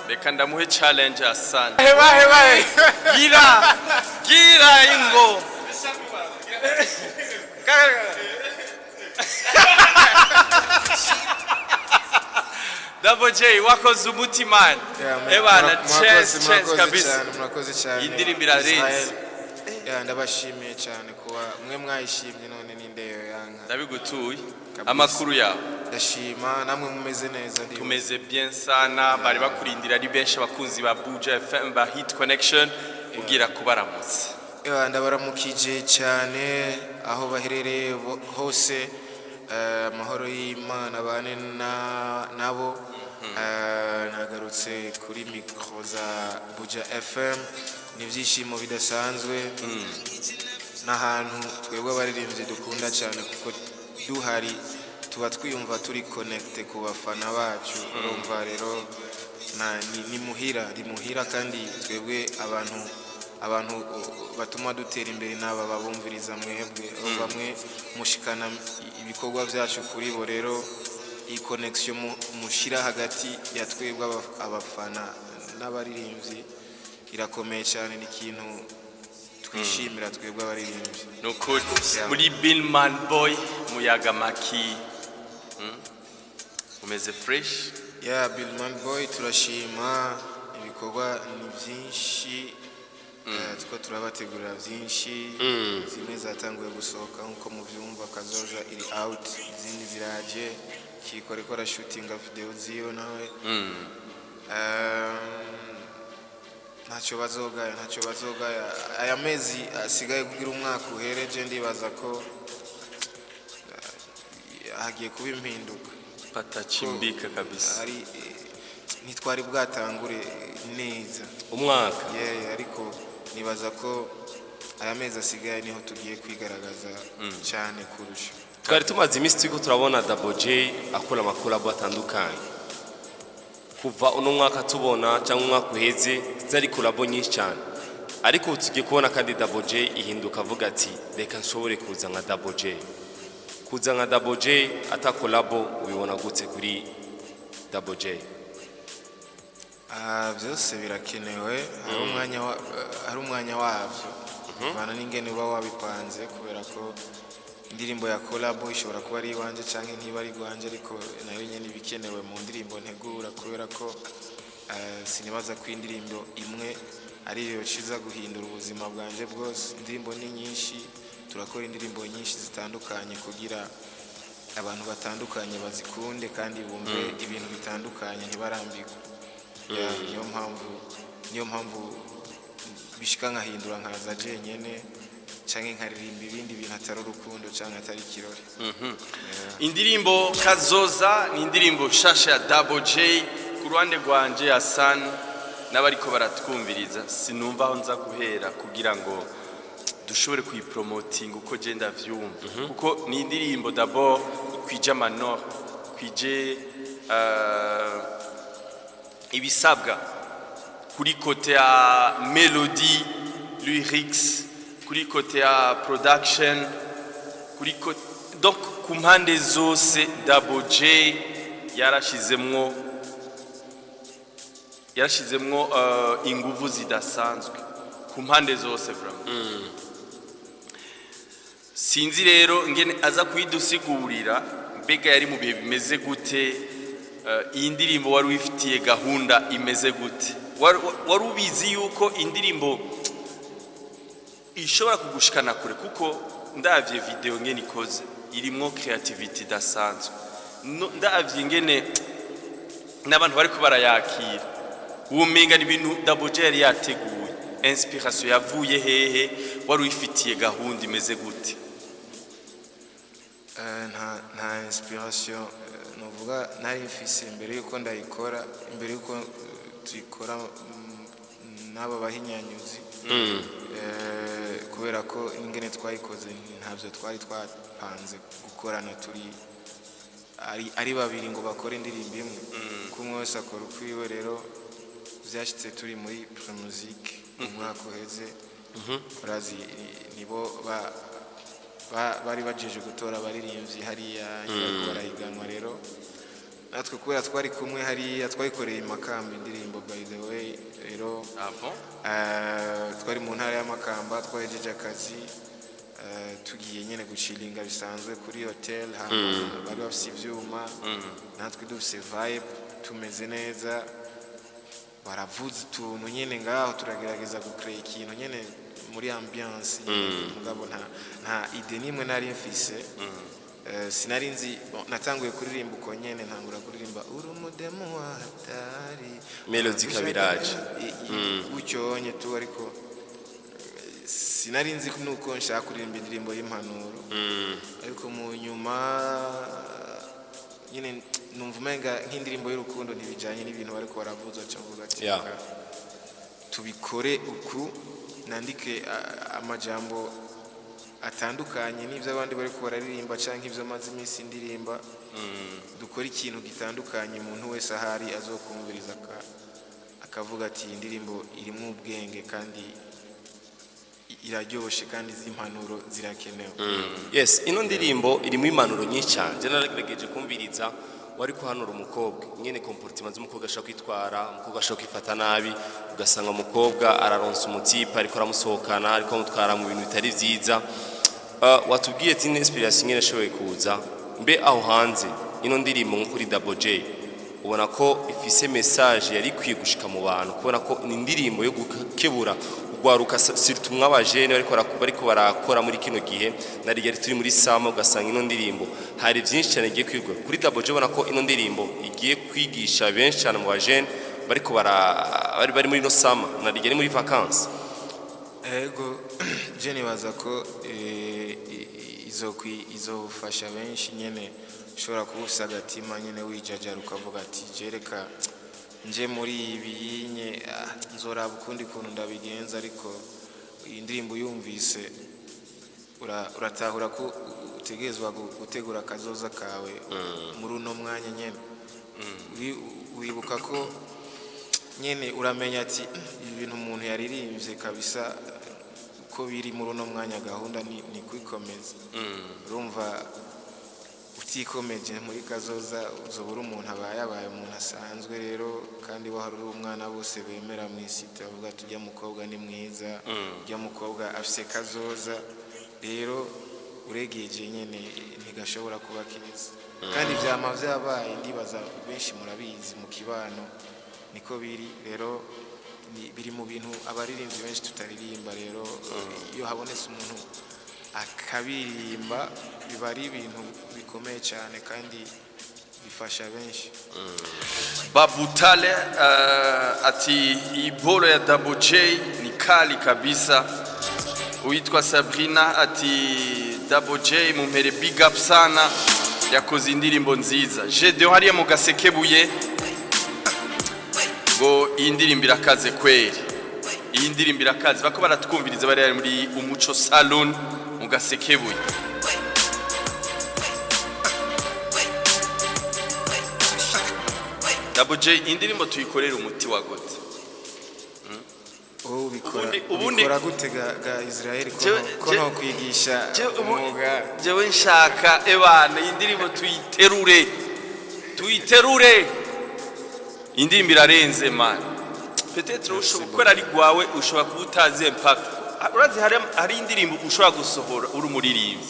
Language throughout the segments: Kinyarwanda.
reka ndamuhe challenge Hassan. Hebahe gira ingo Double J wakoze umutima ebana chance kabisa murakoze cyane indirimbo irarenze ndabashimiye cyane kuba mwe mwayishimye none n'indeyo yanka ndabigutuye amakuru yawe ndashima namwe mumeze neza tumeze bien sana bari bakurindira ari benshi abakunzi ba Buja FM ba Hit Connection ugira kubaramutse ndabaramukije cyane aho baherereye hose amahoro y'Imana bane nabo nagarutse kuri micro za Buja FM nibyishimo bidasanzwe n'ahantu twebwe abaririmbyi dukunda cyane kuko duhari tuba twiyumva turi connecte ku bafana bacu urumva rero ni muhira kandi twebwe abantu batuma dutera imbere n'aba babumviriza mwebwe bamwe mushikana ibikorwa byacu kuri bo rero iyi connection mushira hagati ya twebwe abafana n'abaririmbyi irakomeye cyane n'ikintu twishimira twebwe abaririmbyi nuko muri Billman Boy muyaga maki umeze fresh Billman Boy turashima ibikorwa ni byinshi tuko turabategurira byinshi zimwe zatanguye gusohoka nkuko muvyumva kazoja iri out izindi ziraje kikorera shooting video ziyo nawe ntacyo bazogaya aya mezi asigaye kugira umwaka uhereje ndibaza ko hagiye kuba impinduka patachimbika kabisa ari nitwari bwatangure neza umwaka ariko nibaza ko aya mezi asigaye niho tugiye kwigaragaza cyane kurusha twari tumaze iminsi turiko turabona Double J akora amakolabo atandukanye kuva uno mwaka tubona cyangwa umwaka uheze zari kolabo nyinshi cyane ariko tugiye kubona kandi Double J ihinduka avuga ati reka nshobore kuza nka Double J kuza nka Double J ata kolabo ubibona gute kuri Double J byose birakenewe hari umwanya wabyo bana n'ingene uba wabipanze kubera ko indirimbo ya collabo ishobora kuba ari iwanje cyangwa ntiba ari gwanje ariko nayo nyene bikenewe mu ndirimbo ntegura kubera ko sinibaza ko indirimbo imwe ari yo ciza guhindura ubuzima bwanje bwose indirimbo ni nyinshi turakora indirimbo nyinshi zitandukanye kugira abantu batandukanye bazikunde kandi bumve ibintu bitandukanye ntibarambirwe niyo mpamvu bishika nkahindura nkaza jenyene canke nkaririmba ibindi bintu atari urukundo canke atari ikirori indirimbo kazoza ni indirimbo shasha ya Double J ku ruhande rwanje Hassan n'abariko baratwumviriza sinumva aho nza guhera kugira ngo dushobore kuyipromoting uko je ndavyumva kuko ni indirimbo d'abord kwije amanor kwije ibisabwa kuri kote ya melody lyrics kuri kote ya production kuri kote donc ku mpande zose Double J yarashizemwo inguvu zidasanzwe ku mpande zose vraiment sinzi rero ngene aza kuyidusigurira mbega yari mu bihe bimeze gute iyi ndirimbo wari wifitiye gahunda imeze gute wari ubizi yuko indirimbo ishobora kugushikana kure kuko ndavye video ngene ikoze irimwo creativity dasanzwe ndavye ngene n'abantu bariko barayakira ubumenga ni ibintu Double J yari yateguye inspiration yavuye hehe wari wifitiye gahunda imeze gute nta inspiration novuga nari mfise imbere yuko ndayikora imbere yuko tuyikora n'aba bahinyanyuzi kubera ko ingene twayikoze ntabyo twari twapanze gukorana turi ari babiri ngo bakore indirimbo imwe kumwe wese akora ukwiwe rero byashitse turi muri Promusic umwaka uheze urazi nibo bari bajeje gutora abaririmbyi hariya bariko barahiganwa rero natwe kubera twari kumwe hariya twayikoreye Makamba indirimbo by the way rero twari mu ntara y'Amakamba twahejeje akazi tugiye nyene gucilinga bisanzwe kuri hotel bari bafise ivyuma natwe dufise vibe tumeze neza baravuze utuntu nyene ngaho turagerageza gucreate ikintu nyene muri ambiance mugabo nta ide nimwe nari mfise sinari nzi natanguye kuririmba uko nyene ntangura kuririmba urumudemu wa hatari melody kabiraje ucyonye tu ariko sinari nzi nuko nshaka kuririmba indirimbo y'impanuro ariko mu nyuma nyine numva umenga nk'indirimbo y'urukundo ntibijanye n'ibintu bariko baravuza cyangwa ati tubikore uku nandike amajambo atandukanye n'ivyo abandi bariko bararirimba canke ivyo maze iminsi indirimba dukora ikintu gitandukanye umuntu wese ahari azokumviriza akavuga ati indirimbo irimo ubwenge kandi iraryoshe kandi z'impanuro zirakenewe. Yes, ino ndirimbo irimo impanuro nyinshi cyane. Je naragerageje kumviriza wari kuhanura umukobwa nyene comportement z'umukobwa ashaka kwitwara, umukobwa ashaka kwifata nabi, ugasanga umukobwa araronsa umutipa ariko aramusohokana ariko amutwara mu bintu bitari vyiza. Watubwiye ati inspiration nyene shoboye kuza mbe aho hanze ino ndirimbo nko kuri Double J ubona ko ifise message yari kwiye gushika mu bantu kubona ko ni indirimbo yo gukebura ugwaruka surtout mw'abajene bariko barakora muri kino gihe nari yari turi muri sama ugasanga ino ndirimbo hari byinshi cyane giye kwigwa kuri Double J ubona ko ino ndirimbo igiye kwigisha benshi cyane mu bajene bariko bari muri no sama nari yari muri vacances. Ego jene baza ko izofasha benshi nyene ushobora kubusa agatima nyene wijajara ukavuga ati jereka nje muri ibi nye nzoraba ukundi kuntu ndabigenza ariko indirimbo yumvise uratahura ko utegezwa gutegura akazoza kawe muri uno mwanya nyene wibuka ko nyene uramenya ati ibintu umuntu yaririmbye kabisa ko biri muri uno mwanya gahunda ni kwikomeza urumva utikomeje muri kazoza uzobura umuntu abaye umuntu asanzwe rero kandi waharura umwana bose bemera mu isi tavuga tujya mukobwa ni mwiza ujya mukobwa afise kazoza rero uregeje nyene ntigashobora kuba kiza kandi vyama vyabaye ndibaza benshi murabizi mu kibano niko biri rero biri mu bintu abaririmbyi benshi tutaririmba rero iyo habonetse umuntu akabiririmba biba ari ibintu bikomeye cyane kandi bifasha benshi. Babutale ati ibolo ya Double J ni kali kabisa. Uitwa Sabrina ati Double J mumpere big up sana yakoze indirimbo nziza. Jede hariya mu Gasekebuye ngo indirimbo irakaze kweri. Iyi ndirimbo irakaze bako baratwumviriza bari muri Umuco Salon mu Gasekebuye. Double J indirimbo tuyikorera umuti wa gute? Ubikora gute ga Israel ko no kwigisha umuga jewe nshaka ebana indirimbo tuyiterure indirimbo irarenze man peut-être ushobora gukora ari gwawe ushobora kubutaze impact urazi hari indirimbo ushobora gusohora uri umuririmbyi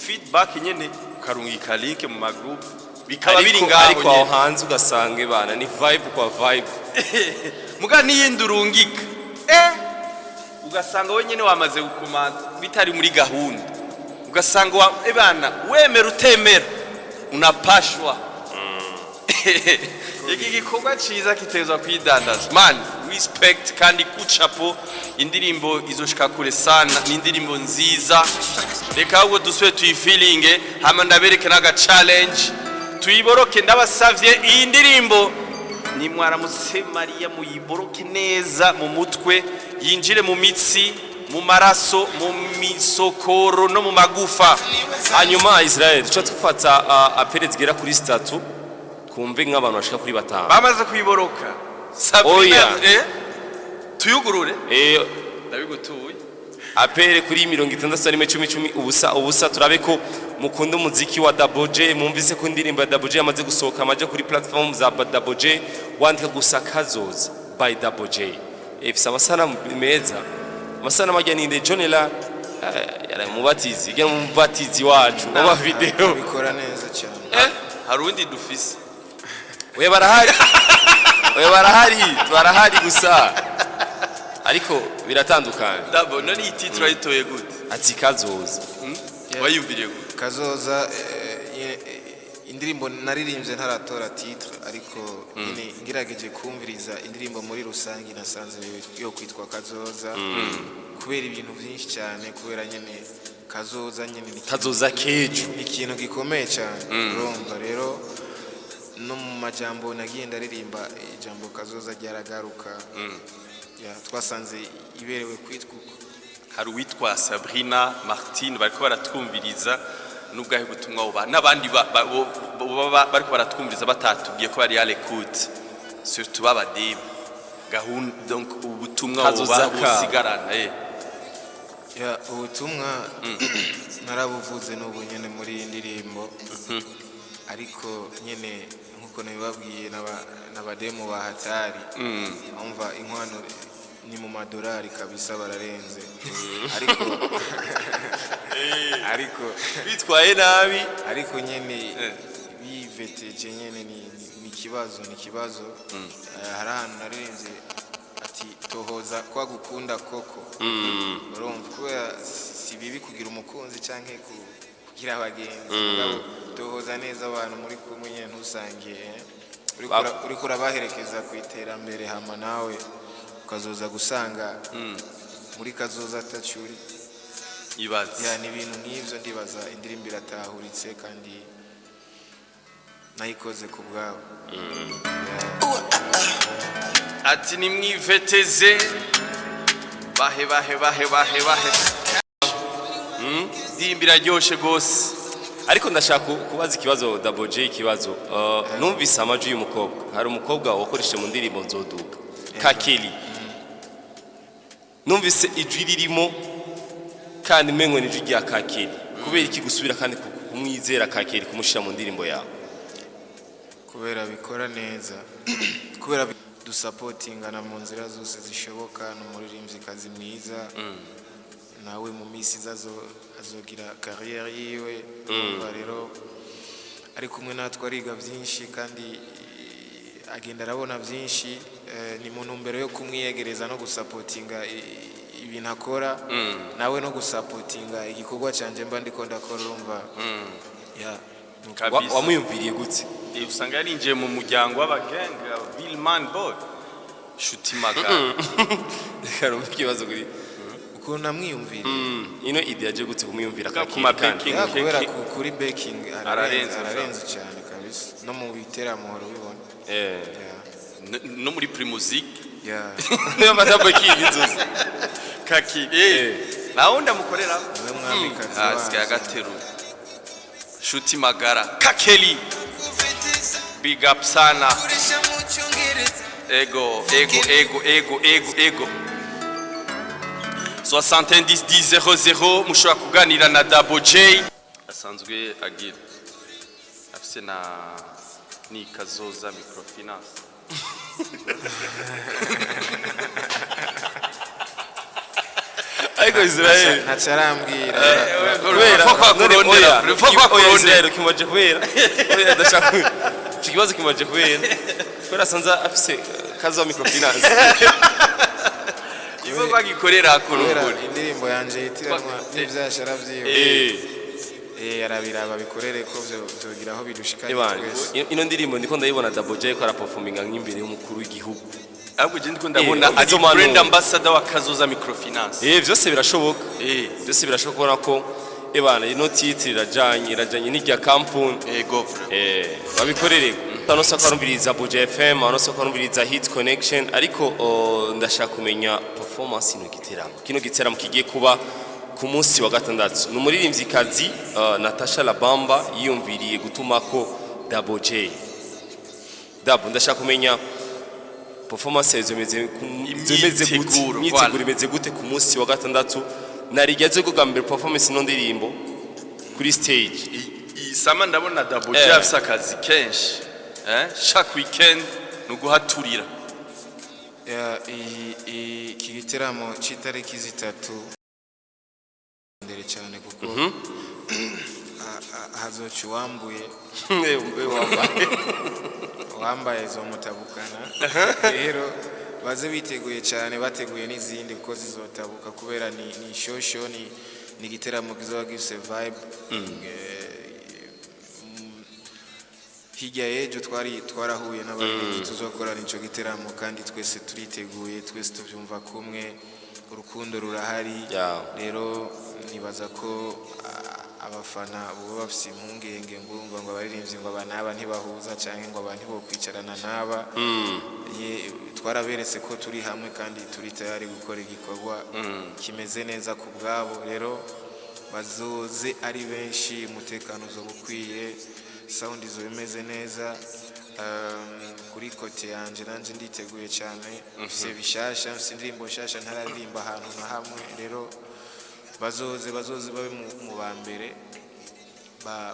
feedback nyene ukarungika link mu magroup bikaba biri ngaho ariko aho hanze ugasange bana ni vibe kwa vibe muga niyindurungika ugasanga we nyene wamaze gukomanda bitari muri gahunda ugasanga ebana wemera utemera unapashwa iki gikorwa ciza kitezwa kwidandaza man respect kandi kuchapo indirimbo izoshika kure sana ni indirimbo nziza reka ahubwo duswe tuyifeelinge hama ndabereke naga challenge tuyiboroke ndabasavye iyi ndirimbo ni mwaramutse Maria muyiboroke neza mu mutwe yinjire mu mitsi mu maraso mu misokoro no mu magufa hanyuma Israel cyo tufata apere zigera kuri 3 kumve nk'abantu bashika kuri 5 bamaze kuyiboroka Sabrina tuyugurure ndabigutuye apere kuri 61 ubusa turabe ko mukunda umuziki wa Double J mumvise ko indirimbo ya Double J yamaze gusohoka amaje kuri platform za Double J wandika gusa Kazoza by Double J ifisa amasana meza amasana majya ni Jonela yara mubatizi igira mubatizi wacu aba video bikora neza cyane hari undi dufise we barahari gusa ariko biratandukanye Double none ititira itoye gute ati Kazoza wayumviriye gute Kazoza indirimbo naririmbye ntaratora titre ariko nyine ngirageje kumviriza indirimbo muri rusangi nasanze yo kwitwa Kazoza kubera ibintu byinshi cyane kubera nyine Kazoza nyine ni Kazoza kejo ikintu gikomeye cyane urumva rero no mu majambo nagiye ndaririmba ijambo Kazoza ryaragaruka twasanze iberewe kwitwa hari uwitwa Sabrina Martin bariko baratwumviriza n'ubwahe gutumwa uba n'abandi bariko baratwumviriza batatubwiye ko bari à l'écoute surtout babadive gahunda donc ubutumwa uba busigarana ubutumwa narabuvuze n'ubu nyene muri indirimbo ariko nyene nkuko nabibabwiye n'abademo ba hatari umva inkwano ni mu madolari kabisa bararenze ariko bitwaye nabi ariko nyene biveteje nyene ni kibazo hari ahantu narenze ati tohoza kwa gukunda koko urumva kubera si bibi kugira umukunzi canke kugira abagenzi tohoza neza abantu muri kumwe nyene ntusangiye uriko urabaherekeza ku iterambere hama nawe ukazoza gusanga muri Kazoza atacuri ibaza ni ibintu nk'ivyo ndibaza indirimbo iratahuritse kandi nayikoze ku bwabo ati nimwiveteze bahe ndimbira ryoshe gose ariko ndashaka kubaza ikibazo Double J ikibazo numvise amajwi y'umukobwa hari umukobwa wakoresheje mu ndirimbo nzoduka Kakeli numvise ijwi ririmo kandi mengo ni ijwi rya Kakeli kubera iki gusubira kandi kumwizera Kakeli kumushira mu ndirimbo yawe kubera bikora neza kubera dusapotingana mu nzira zose zishoboka n'umuririmbyi kazi mwiza nawe mu misi azogira carrière yiwe rero ari kumwe natwe ariga byinshi kandi agenda arabona byinshi ni mu ntumbero yo kumwiyegereza no gusapotinga ibintu akora nawe no gusapotinga igikorwa canje mba ndiko ndakora urumva wamuyumviriye gute usanga yarinjiye mu muryango w'abagenga Billman Boy Shuti Magara rero ikibazo kuri uko namwiyumvira ino idea je gute kumuyumvira Kakeli kubera kuri baking ararenze cyane kabisa no mu biteramo horo bibona no muri Primusic niyo madabo kingizoza Kakeli naho ndamukorera mwamikazi asike agateru Shuti Magara Kakeli big up sana ego 70-10-00 mushobora kuganira na Double J asanzwe agira afise na ni Kazoza microfinance ariko Israel ntacarambwira kubera Israel kimaje kubera ndashaka ikibazo kimaje kubera sanza afise Kazoza microfinance ivo bagikorera kurungura indirimbo yanje yitiranwa n'ivyashara vyiwe arabiraba bikorere ko byogira aho bidushikanye twese ino ndirimbo ndiko ndayibona Double J ko araperforminga nk'imbere y'umukuru w'igihugu ahubwo je ndiko ndabona ari brand ambassador wa Kazoza microfinance byose birashoboka byose birashoboka ko ebana ino titre irajanye n'irya campaign babikorere tanosa kwarumviriza Buja FM anosa kwarumviriza Hit Connection ariko ndashaka kumenya performance kino giteramo kigiye kuba ku munsi wa gatandatu n'umuririmbyi kazi Natasha Labamba yiyumviriye gutuma ko Double J ndashaka kumenya performance imeze gute ku munsi wa gatandatu narigeze kugambira performance no ndirimbo kuri stage isama ndabona Double J afise akazi kenshi chaque weekend nuguhaturira iki giteramo c'itariki zitatu ndere cyane kuko hazoca uwambuye wambaye zo mutabukana rero baze biteguye cyane bateguye n'izindi kuko zizotabuka kubera ni shosho ni igiteramo kizoba gifise vibe hirya y'ejo twarahuye n'abantu tuzokora nico giteramo kandi twese turiteguye twese tuvyumva kumwe urukundo rurahari rero nibaza ko abafana bo bafise impungenge ngurumva ngo abaririmbyi ngo abanaba ntibahuza canke ngo abantu bo kwicarana naba twaraberetse ko turi hamwe kandi turi tayari gukora igikorwa kimeze neza ku bwabo rero bazoze ari benshi umutekano zo bukwiye sound izo imeze neza kuri kote yanje nanje nditeguye cyane mfise bishasha mfise indirimbo shasha ntararimba ahantu na hamwe rero bazoze babe mu bambere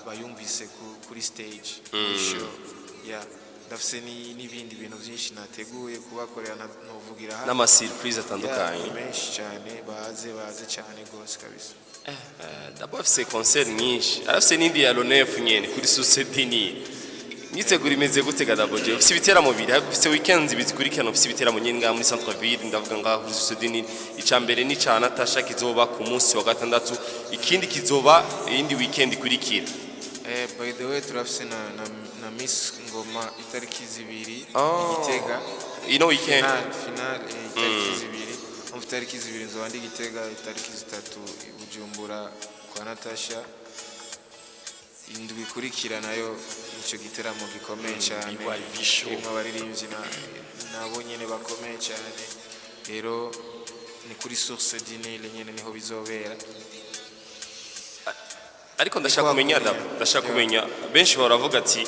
bayumvise kuri stage show ndafise n'ibindi bintu byinshi nateguye kubakorera novugira hano n'ama surprise atandukanye menshi cyane baze cyane gose kabisa d'abord afise concert nyinshi arafise n'indi ya Lonef nyene kuri Susedini nitegura imeze gute ga Double J ufise ibiteramo biri ufise weekends bizikurikirana ufise ibiteramo nyene nga muri centre ville ndavuga nga kuri Susedini icambere ni ca Natasha kizoba ku munsi wa gatandatu ikindi kizoba indi weekend kurikira by the way turafise na Miss Ngoma itariki zibiri Igitega ino weekend final itariki zibiri itariki zibiri nzobandi Igitega itariki zitatu Bujumbura kwa Natasha indwi kurikira nayo ico giteramo gikomeye cyane irimo abaririmbyi nabo nyene bakomeye cyane rero ni kuri Source Dîner nyene niho bizobera ariko ndashaka kumenya benshi baravuga ati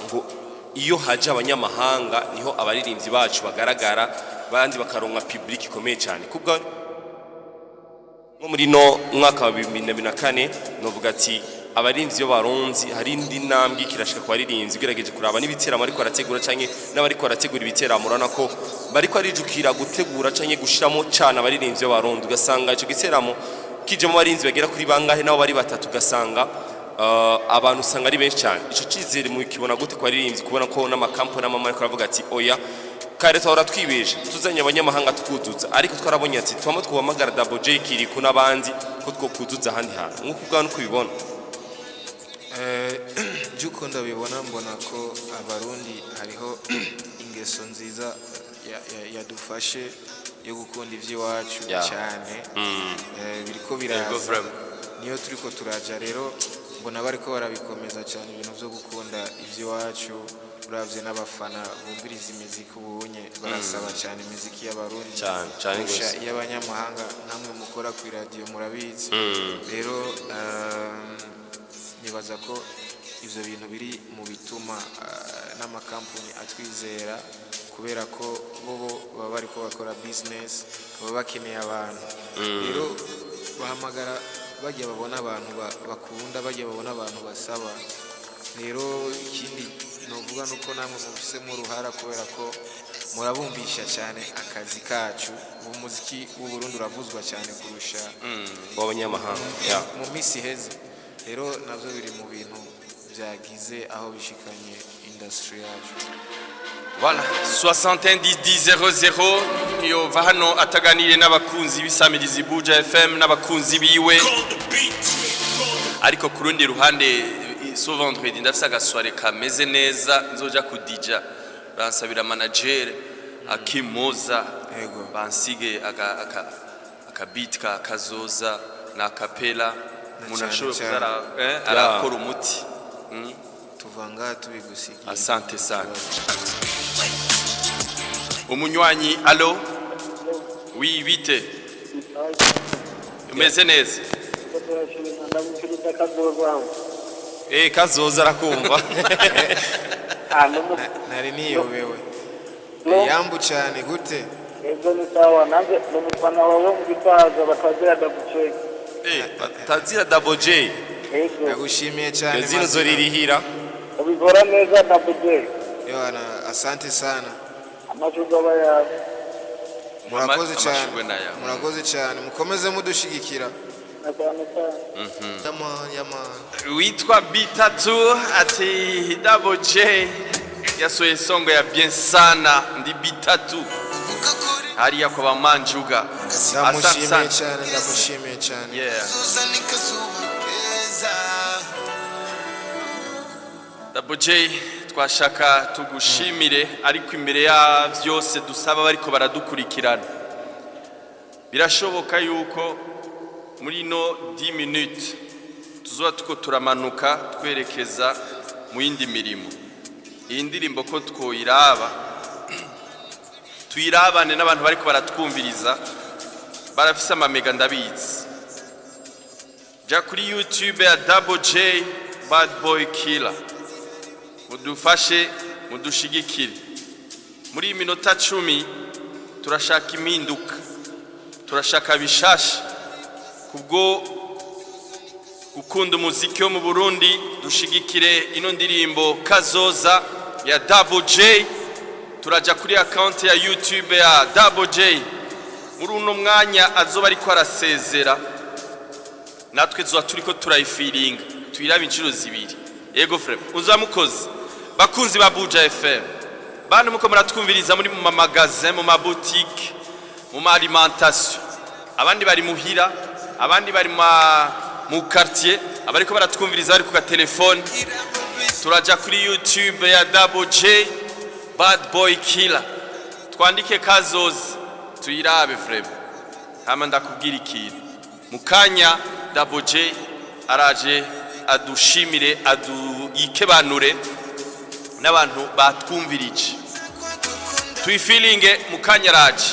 ngo iyo haje abanyamahanga niho abaririmbyi bacu bagaragara bandi bakaronka public ikomeye cyane kubwa nko muri no mwaka wa 2024 novuga ati abaririmbyi yo baronzi hari indi ntambwe kirashika kwa baririmbyi gerageje kuraba n'ibiteramo ariko arategura canke n'abariko arategura ibiteramo urana ko bariko arijukira gutegura canke gushiramo cyane abaririmbyi yo baronzi ugasanga ico giteramo kije mu barinzi bagera kuri bangahe nabo bari batatu gasanga abantu usanga ari benshi cyane ico cizere mu kibona gute kwa baririmbyi kubona ko n'amakampani n'amama ariko aravuga ati oya kare twara twibeje tuzanye abanyamahanga tukuzuza ariko twarabonye ati twama twubamagara Double J Kiriku n'abandi ko twokuzuza handi hantu nkuko ubwana uko ubibona juko ndabibona mbona ko abarundi hariho ingeso nziza yadufashe yo gukunda ivy'iwacu cyane biriko biraza niyo turiko turaja rero mbona bariko barabikomeza cyane ibintu byo gukunda ivy'iwacu uravye n'abafana bumviriza imiziki ubunye barasaba cyane imiziki y'abarundi cyane gusha y'abanyamahanga namwe mukora ku radio murabizi rero nibaza ko ivyo bintu biri mu bituma n'amakampani atwizera kubera ko bobo baba bariko bakora business baba bakeneye abantu rero bahamagara bajya babona abantu bakunda bajya babona abantu basaba rero ikindi novuga nuko namwe mufise mu ruhara kubera ko murabumvisha cyane akazi kacu umuziki w'u Burundi uravuzwa cyane kurusha w'abanyamahanga mu misi heze rero navyo biri mu bintu byagize aho bishikanye industry yacu. Voilà, 61 10 00 iyo va hano ataganire n'abakunzi b'isamirizi Buja FM n'abakunzi biwe ariko kurundi ruhande so vendredi ndafise agasware kameze neza nzoja ku DJ bansabira manager akimoza bansige aka beat ka kazoza na kapela munashobora kuzara arakora umuti tuvanga tubigusigiye. Asante sana. Umunywanyi allo oui bite umeze neza kazoza arakumva nari niyobewe yambu cyane gute Ego ni sawa nanjye ni umufana wawe mu gitaza batazira dabuceki. batazira Double J Ego ndagushimiye cyane zino Mazina. zoririhira ubikora neza dabuceki. Yohana asante sana Amashurwe aba yawe. murakoze cyane amashurwe n'ayawe. murakoze cyane mukomeze mudushigikira Na cyane. yamani witwa B3 ati Double J yasohoye songo ya bien sana ndi B3 hariya kwa bamanjuga. Asante ndamushimiye sana. cyane ndamushimiye cyane Yeah. Double J twashaka tugushimire ariko imbere ya byose dusaba bariko baradukurikirana birashoboka yuko muri no 10 minutes tuzoba tuko turamanuka twerekeza mu yindi mirimo. Iyi ndirimbo ko twoyiraba tuyirabane n'abantu bariko baratwumviriza barafise amamega ndabizi. Ja kuri YouTube ya Double J Bad Boy Killer mudufashe mudushigikire muri minota 10 turashaka impinduka turashaka bishasha kubwo gukunda umuziki wo mu Burundi dushigikire ino ndirimbo Kazoza ya Double J. Turaja kuri account ya YouTube ya Double J muri uno mwanya azoba ariko arasezera natwe zo turiko turayifiringa tuyiraba inshuro zibiri. Yego frère uzamukoze bakunzi ba Buja FM bantu muko muratwumviriza muri mu magazin mu maboutique mu alimentation abandi bari muhira abandi bari mu quartier abariko baratwumviriza bari ku ka telefone. Turaja kuri YouTube ya Double J Bad Boy Killer twandike Kazoza tuyirabe frère hama ndakubwira ikintu mukanya Double J araje adushimire aduyikebanure n'abantu batwumvirije tuyifilinge mukanya araje.